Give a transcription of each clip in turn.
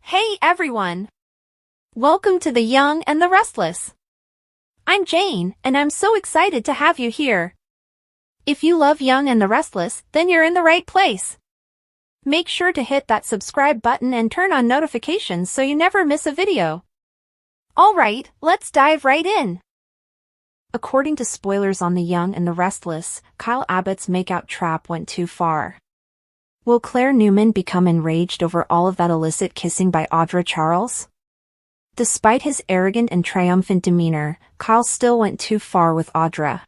Hey everyone! Welcome to The Young and the Restless. I'm Jane, and I'm so excited to have you here. If you love Young and the Restless, then you're in the right place. Make sure to hit that subscribe button and turn on notifications so you never miss a video. Alright, let's dive right in. According to spoilers on The Young and the Restless, Kyle Abbott's makeout trap went too far. Will Claire Newman become enraged over all of that illicit kissing by Audra Charles? Despite his arrogant and triumphant demeanor, Kyle still went too far with Audra.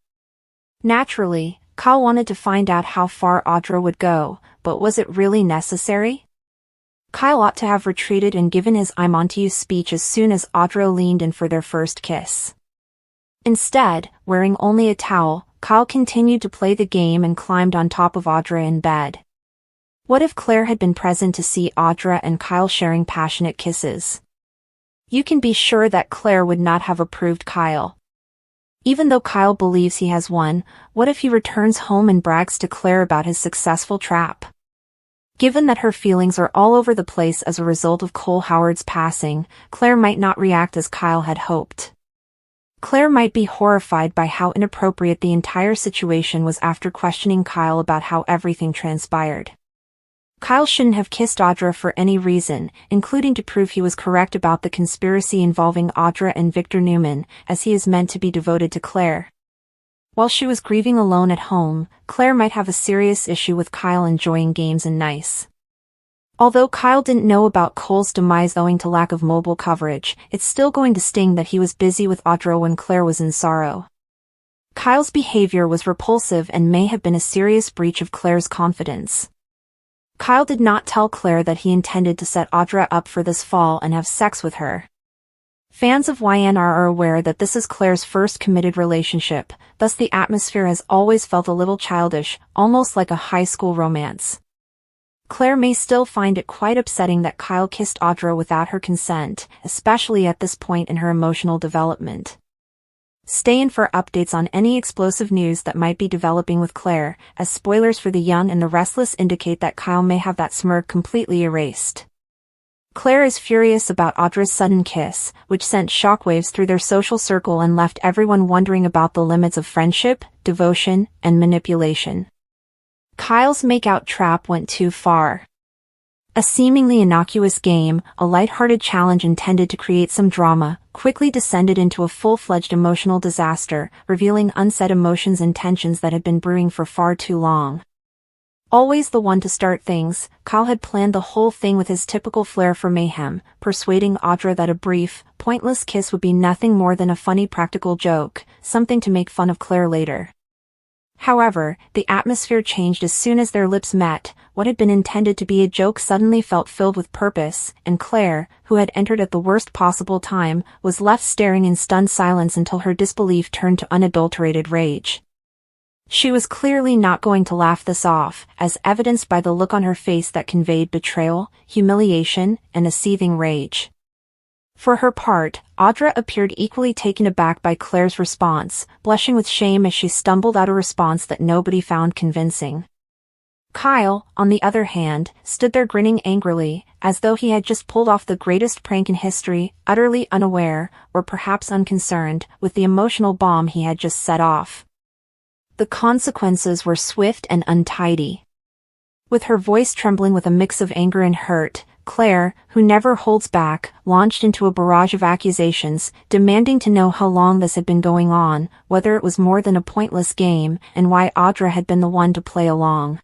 Naturally, Kyle wanted to find out how far Audra would go, but was it really necessary? Kyle ought to have retreated and given his "I'm onto you" speech as soon as Audra leaned in for their first kiss. Instead, wearing only a towel, Kyle continued to play the game and climbed on top of Audra in bed. What if Claire had been present to see Audra and Kyle sharing passionate kisses? You can be sure that Claire would not have approved Kyle. Even though Kyle believes he has won, what if he returns home and brags to Claire about his successful trap? Given that her feelings are all over the place as a result of Cole Howard's passing, Claire might not react as Kyle had hoped. Claire might be horrified by how inappropriate the entire situation was after questioning Kyle about how everything transpired. Kyle shouldn't have kissed Audra for any reason, including to prove he was correct about the conspiracy involving Audra and Victor Newman, as he is meant to be devoted to Claire. While she was grieving alone at home, Claire might have a serious issue with Kyle enjoying games and nice. Although Kyle didn't know about Cole's demise owing to lack of mobile coverage, it's still going to sting that he was busy with Audra when Claire was in sorrow. Kyle's behavior was repulsive and may have been a serious breach of Claire's confidence. Kyle did not tell Claire that he intended to set Audra up for this fall and have sex with her. Fans of YNR are aware that this is Claire's first committed relationship, thus the atmosphere has always felt a little childish, almost like a high school romance. Claire may still find it quite upsetting that Kyle kissed Audra without her consent, especially at this point in her emotional development. Stay in for updates on any explosive news that might be developing with Claire, as spoilers for The Young and the Restless indicate that Kyle may have that smirk completely erased. Claire is furious about Audra's sudden kiss, which sent shockwaves through their social circle and left everyone wondering about the limits of friendship, devotion, and manipulation. Kyle's makeout trap went too far. A seemingly innocuous game, a light-hearted challenge intended to create some drama, quickly descended into a full-fledged emotional disaster, revealing unsaid emotions and tensions that had been brewing for far too long. Always the one to start things, Kyle had planned the whole thing with his typical flair for mayhem, persuading Audra that a brief, pointless kiss would be nothing more than a funny practical joke, something to make fun of Claire later. However, the atmosphere changed as soon as their lips met. What had been intended to be a joke suddenly felt filled with purpose, and Claire, who had entered at the worst possible time, was left staring in stunned silence until her disbelief turned to unadulterated rage. She was clearly not going to laugh this off, as evidenced by the look on her face that conveyed betrayal, humiliation, and a seething rage. For her part, Audra appeared equally taken aback by Claire's response, blushing with shame as she stumbled out a response that nobody found convincing. Kyle, on the other hand, stood there grinning angrily, as though he had just pulled off the greatest prank in history, utterly unaware, or perhaps unconcerned, with the emotional bomb he had just set off. The consequences were swift and untidy. With her voice trembling with a mix of anger and hurt, Claire, who never holds back, launched into a barrage of accusations, demanding to know how long this had been going on, whether it was more than a pointless game, and why Audra had been the one to play along.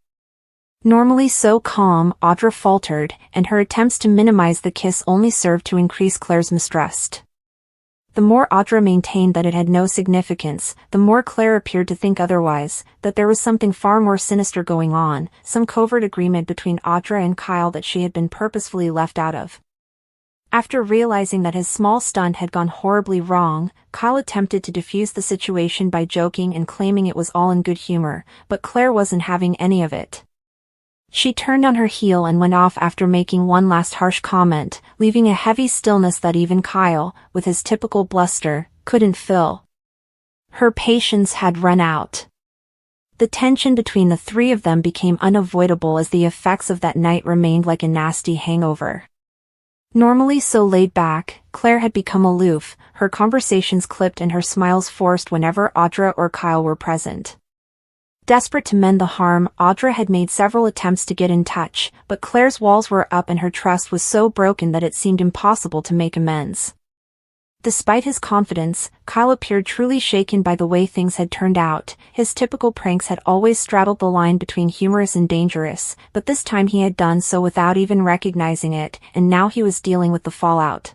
Normally so calm, Audra faltered, and her attempts to minimize the kiss only served to increase Claire's mistrust. The more Audra maintained that it had no significance, the more Claire appeared to think otherwise, that there was something far more sinister going on, some covert agreement between Audra and Kyle that she had been purposefully left out of. After realizing that his small stunt had gone horribly wrong, Kyle attempted to defuse the situation by joking and claiming it was all in good humor, but Claire wasn't having any of it. She turned on her heel and went off after making one last harsh comment, leaving a heavy stillness that even Kyle, with his typical bluster, couldn't fill. Her patience had run out. The tension between the three of them became unavoidable as the effects of that night remained like a nasty hangover. Normally so laid back, Claire had become aloof, her conversations clipped and her smiles forced whenever Audra or Kyle were present. Desperate to mend the harm, Audra had made several attempts to get in touch, but Claire's walls were up and her trust was so broken that it seemed impossible to make amends. Despite his confidence, Kyle appeared truly shaken by the way things had turned out. His typical pranks had always straddled the line between humorous and dangerous, but this time he had done so without even recognizing it, and now he was dealing with the fallout.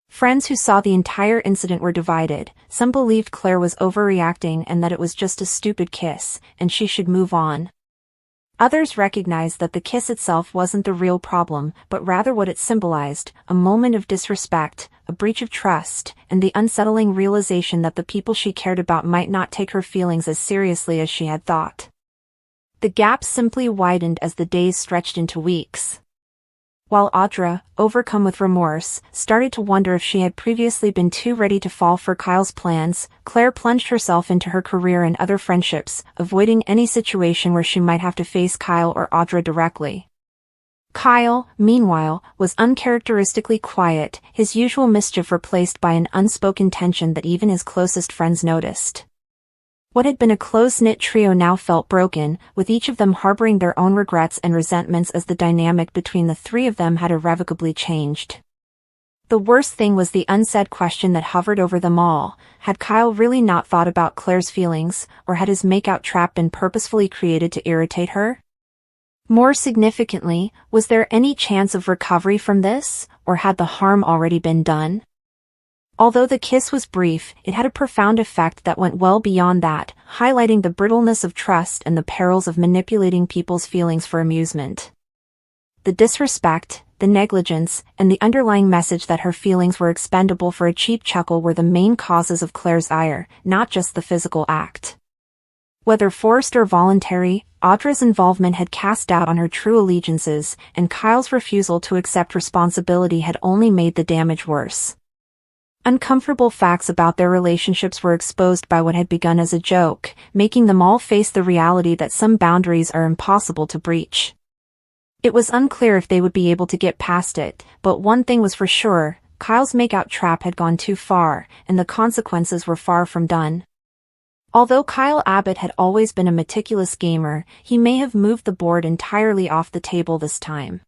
Friends who saw the entire incident were divided. Some believed Claire was overreacting and that it was just a stupid kiss, and she should move on. Others recognized that the kiss itself wasn't the real problem, but rather what it symbolized, a moment of disrespect, a breach of trust, and the unsettling realization that the people she cared about might not take her feelings as seriously as she had thought. The gap simply widened as the days stretched into weeks. While Audra, overcome with remorse, started to wonder if she had previously been too ready to fall for Kyle's plans, Claire plunged herself into her career and other friendships, avoiding any situation where she might have to face Kyle or Audra directly. Kyle, meanwhile, was uncharacteristically quiet, his usual mischief replaced by an unspoken tension that even his closest friends noticed. What had been a close-knit trio now felt broken, with each of them harboring their own regrets and resentments as the dynamic between the three of them had irrevocably changed. The worst thing was the unsaid question that hovered over them all. Had Kyle really not thought about Claire's feelings, or had his makeout trap been purposefully created to irritate her? More significantly, was there any chance of recovery from this, or had the harm already been done? Although the kiss was brief, it had a profound effect that went well beyond that, highlighting the brittleness of trust and the perils of manipulating people's feelings for amusement. The disrespect, the negligence, and the underlying message that her feelings were expendable for a cheap chuckle were the main causes of Claire's ire, not just the physical act. Whether forced or voluntary, Audra's involvement had cast doubt on her true allegiances, and Kyle's refusal to accept responsibility had only made the damage worse. Uncomfortable facts about their relationships were exposed by what had begun as a joke, making them all face the reality that some boundaries are impossible to breach. It was unclear if they would be able to get past it, but one thing was for sure, Kyle's makeout trap had gone too far, and the consequences were far from done. Although Kyle Abbott had always been a meticulous gamer, he may have moved the board entirely off the table this time.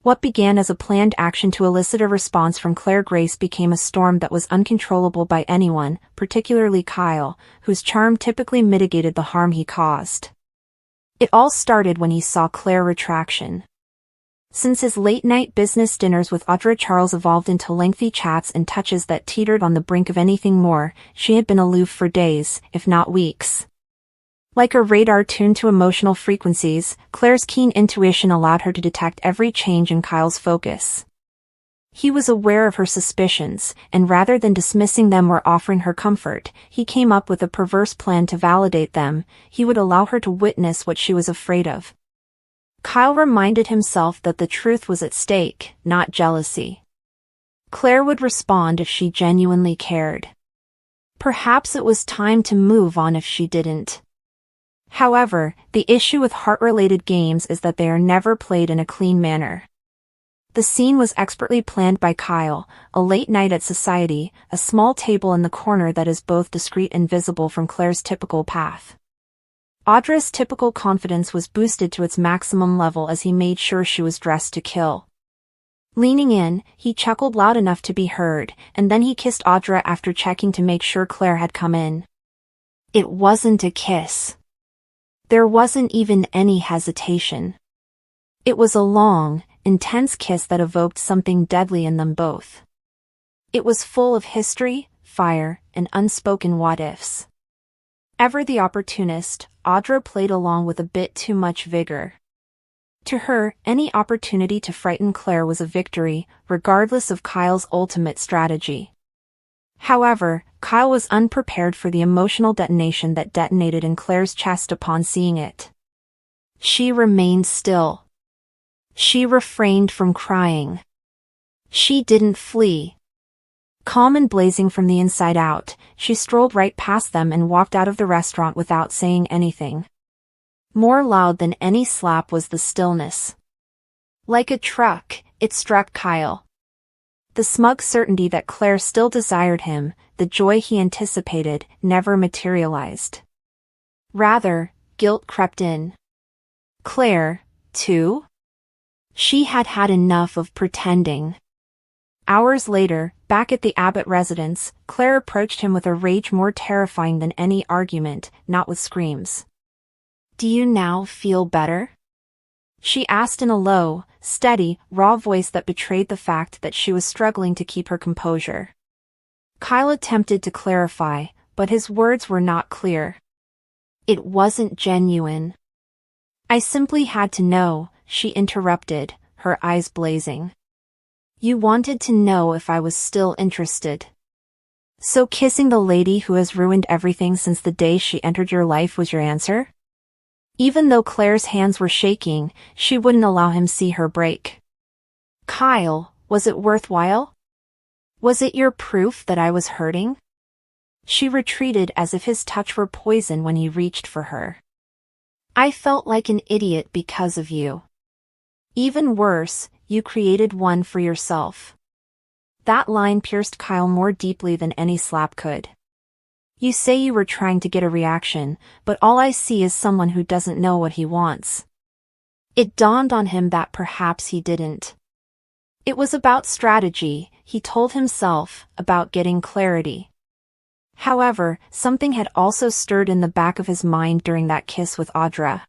What began as a planned action to elicit a response from Claire Grace became a storm that was uncontrollable by anyone, particularly Kyle, whose charm typically mitigated the harm he caused. It all started when he saw Claire retraction. Since his late-night business dinners with Audra Charles evolved into lengthy chats and touches that teetered on the brink of anything more, she had been aloof for days, if not weeks. Like a radar tuned to emotional frequencies, Claire's keen intuition allowed her to detect every change in Kyle's focus. He was aware of her suspicions, and rather than dismissing them or offering her comfort, he came up with a perverse plan to validate them. He would allow her to witness what she was afraid of. Kyle reminded himself that the truth was at stake, not jealousy. Claire would respond if she genuinely cared. Perhaps it was time to move on if she didn't. However, the issue with heart-related games is that they are never played in a clean manner. The scene was expertly planned by Kyle, a late night at society, a small table in the corner that is both discreet and visible from Claire's typical path. Audra's typical confidence was boosted to its maximum level as he made sure she was dressed to kill. Leaning in, he chuckled loud enough to be heard, and then he kissed Audra after checking to make sure Claire had come in. It wasn't a kiss. There wasn't even any hesitation. It was a long, intense kiss that evoked something deadly in them both. It was full of history, fire, and unspoken what-ifs. Ever the opportunist, Audra played along with a bit too much vigor. To her, any opportunity to frighten Claire was a victory, regardless of Kyle's ultimate strategy. However, Kyle was unprepared for the emotional detonation that detonated in Claire's chest upon seeing it. She remained still. She refrained from crying. She didn't flee. Calm and blazing from the inside out, she strolled right past them and walked out of the restaurant without saying anything. More loud than any slap was the stillness. Like a truck, It struck Kyle. The smug certainty that Claire still desired him, the joy he anticipated, never materialized. Rather, guilt crept in. Claire, too? She had had enough of pretending. Hours later, back at the Abbott residence, Claire approached him with a rage more terrifying than any argument, not with screams. "Do you now feel better?" she asked in a low, steady, raw voice that betrayed the fact that she was struggling to keep her composure. Kyle attempted to clarify, but his words were not clear. "It wasn't genuine. I simply had to know," she interrupted, her eyes blazing. "You wanted to know if I was still interested. So kissing the lady who has ruined everything since the day she entered your life was your answer?" Even though Claire's hands were shaking, she wouldn't allow him see her break. "Kyle, was it worthwhile? Was it your proof that I was hurting?" She retreated as if his touch were poison when he reached for her. "I felt like an idiot because of you. Even worse, you created one for yourself." That line pierced Kyle more deeply than any slap could. "You say you were trying to get a reaction, but all I see is someone who doesn't know what he wants." It dawned on him that perhaps he didn't. It was about strategy, he told himself, about getting clarity. However, something had also stirred in the back of his mind during that kiss with Audra.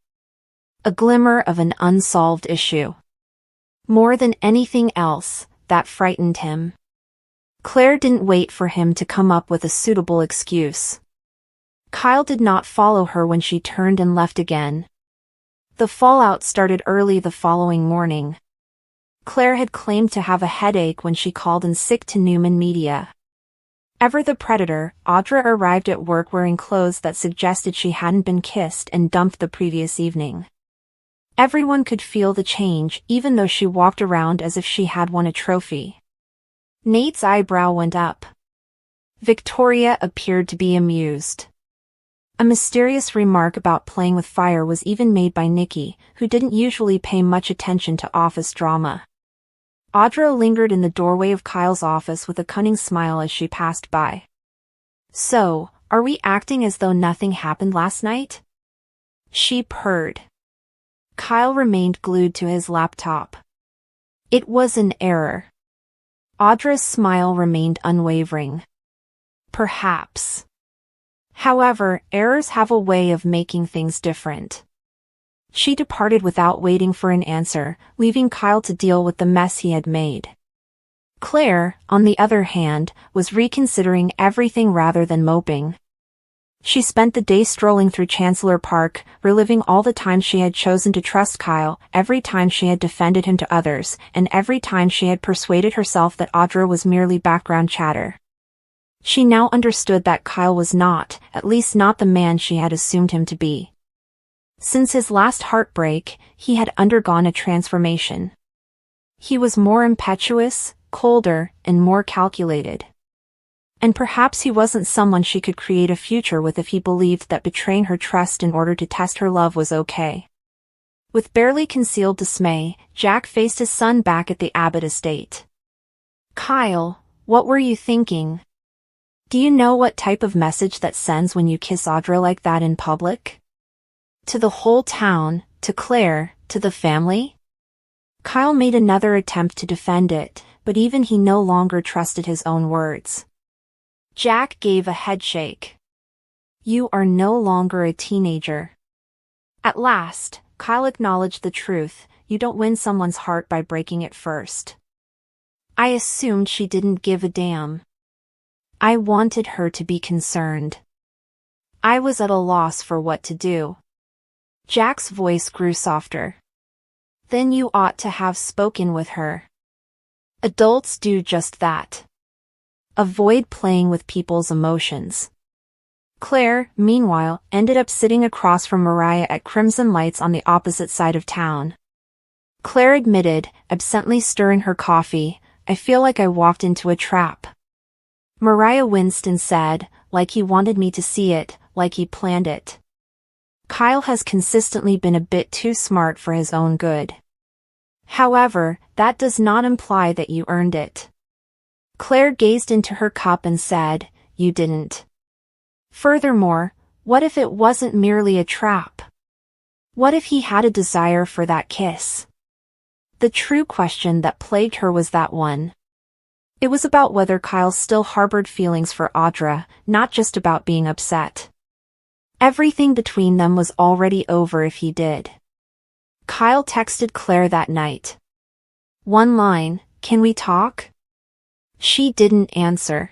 A glimmer of an unsolved issue. More than anything else, that frightened him. Claire didn't wait for him to come up with a suitable excuse. Kyle did not follow her when she turned and left again. The fallout started early the following morning. Claire had claimed to have a headache when she called in sick to Newman Media. Ever the predator, Audra arrived at work wearing clothes that suggested she hadn't been kissed and dumped the previous evening. Everyone could feel the change, even though she walked around as if she had won a trophy. Nate's eyebrow went up. Victoria appeared to be amused. A mysterious remark about playing with fire was even made by Nikki, who didn't usually pay much attention to office drama. Audra lingered in the doorway of Kyle's office with a cunning smile as she passed by. "So, are we acting as though nothing happened last night?" she purred. Kyle remained glued to his laptop. "It was an error." Audra's smile remained unwavering. "Perhaps. However, errors have a way of making things different." She departed without waiting for an answer, leaving Kyle to deal with the mess he had made. Claire, on the other hand, was reconsidering everything rather than moping. She spent the day strolling through Chancellor Park, reliving all the times she had chosen to trust Kyle, every time she had defended him to others, and every time she had persuaded herself that Audra was merely background chatter. She now understood that Kyle was not, at least not the man she had assumed him to be. Since his last heartbreak, he had undergone a transformation. He was more impetuous, colder, and more calculated. And perhaps he wasn't someone she could create a future with if he believed that betraying her trust in order to test her love was okay. With barely concealed dismay, Jack faced his son back at the Abbott estate. "Kyle, what were you thinking? Do you know what type of message that sends when you kiss Audra like that in public? To the whole town, to Claire, to the family?" Kyle made another attempt to defend it, but even he no longer trusted his own words. Jack gave a headshake. "You are no longer a teenager." At last, Kyle acknowledged the truth, you don't win someone's heart by breaking it first. "I assumed she didn't give a damn. I wanted her to be concerned. I was at a loss for what to do." Jack's voice grew softer. "Then you ought to have spoken with her. Adults do just that. Avoid playing with people's emotions." Claire, meanwhile, ended up sitting across from Mariah at Crimson Lights on the opposite side of town. Claire admitted, absently stirring her coffee, "I feel like I walked into a trap." Mariah winced and said, "Like he wanted me to see it, like he planned it." Kyle has consistently been a bit too smart for his own good. However, that does not imply that you earned it. Claire gazed into her cup and said, "You didn't." Furthermore, what if it wasn't merely a trap? What if he had a desire for that kiss? The true question that plagued her was that one. It was about whether Kyle still harbored feelings for Audra, not just about being upset. Everything between them was already over if he did. Kyle texted Claire that night. One line, "Can we talk?" She didn't answer.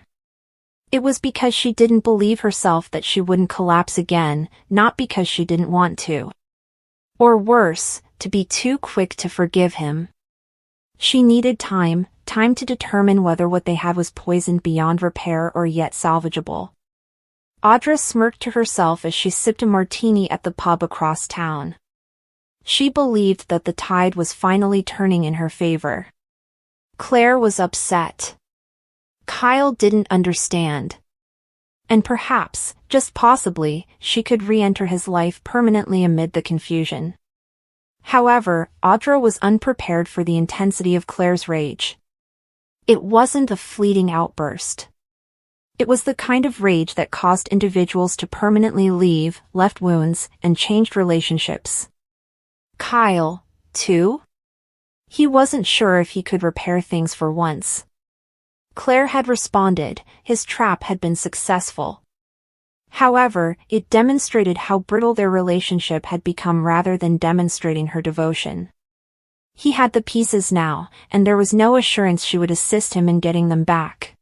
It was because she didn't believe herself that she wouldn't collapse again, not because she didn't want to. Or worse, to be too quick to forgive him. She needed time to determine whether what they had was poisoned beyond repair or yet salvageable. Audra smirked to herself as she sipped a martini at the pub across town. She believed that the tide was finally turning in her favor. Claire was upset. Kyle didn't understand. And perhaps, just possibly, she could re-enter his life permanently amid the confusion. However, Audra was unprepared for the intensity of Claire's rage. It wasn't a fleeting outburst. It was the kind of rage that caused individuals to permanently leave, left wounds, and changed relationships. Kyle, too? He wasn't sure if he could repair things for once. Claire had responded, his trap had been successful. However, it demonstrated how brittle their relationship had become rather than demonstrating her devotion. He had the pieces now, and there was no assurance she would assist him in getting them back.